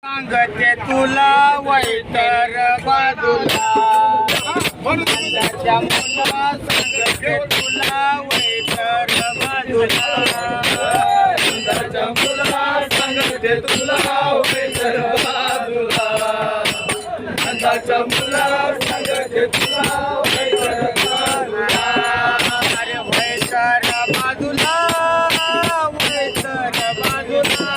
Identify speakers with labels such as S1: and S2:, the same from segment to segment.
S1: सांगते तुला वैतर बाजूला नंदाच्या मुला सांगते तुला वैतर बाजूला
S2: नंदाच्या मुला सांगते तुला वैतर बाजूला नंदाच्या मुला सांगते तुला वैतर बाजूला
S1: अरे वैतर बाजूला वैतर बाजूला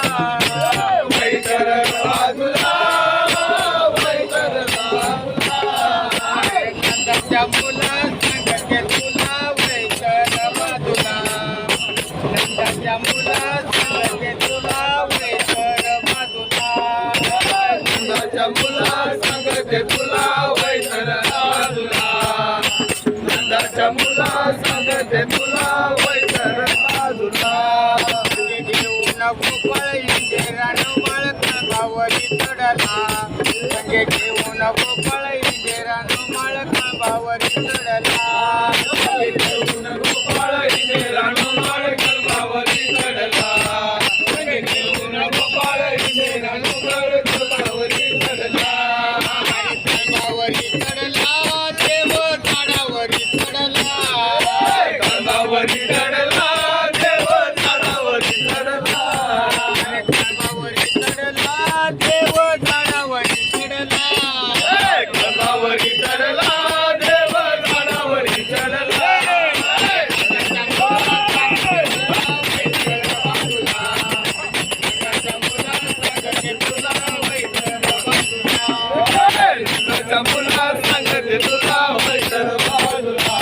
S2: वैतर बाजूला वैतर बाजूला
S1: नंदाच्या मुला सांगते तुला वैतर बाजूला नंदाच्या मुला सांगते तुला वैतर बाजूला
S2: नंदाच्या मुला सांगते तुला वैतर बाजूला नंदाच्या मुला सांगते तुला वैतर बाजूला
S1: घेऊन गोपाळ इंदिरानं माळखांबावरी चढला संगे घेऊन गोपाळ इंदिरानं माळखांबावरी चढला
S2: घेऊन गोपाळ इंदिरानं माळखांबावरी चढला घेऊन गोपाळ इंदिरानं माळखांबावरी चढला
S1: खांबावरी चढला देव झाडावरी चढला
S2: खांबावरी चढला देव झाडावरी चढला
S1: खांबावरी चढला देव झाडावरी चढला
S2: खांबावरी चढला देव झाडावरी चढला नंदाच्या मुला सांगते तुला वैतर बाजूला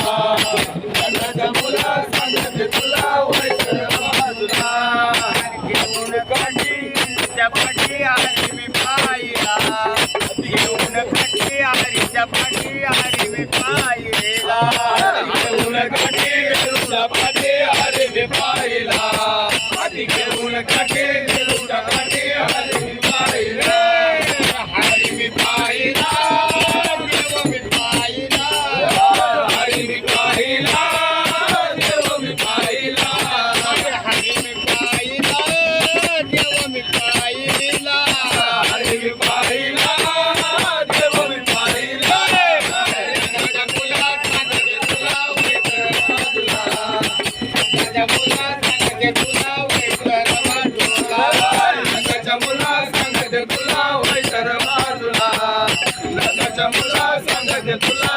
S2: नंदाच्या मुला सांगते तुला वैतर बाजूला
S1: घेऊन काठी त्या पाठी आली मी पाहिला घेऊन काठी आलीच्या पाठी आली मी पाहिला
S2: घेऊन काठी गेलूच्या पाठी आले मी पाहिला आधी घेऊन काठी गेलूच्या पाठी आले मी पाहिला हरी मी पाहिला देव मी पाहिला हरी मी पाहिला देव मी पाहिला
S1: हरी मी पाहिला देव मी पाहिला
S2: हरी मी पाहिला देव मी पाहिला
S1: माझ्या मुला सांगते तुला वैतर बाजूला माझ्या मुला सांगते तुला वैतर बाजूला
S2: नंदाच्या मुला सांगते तुला वैतर बाजूला नंदाच्या मुला सांगते तुला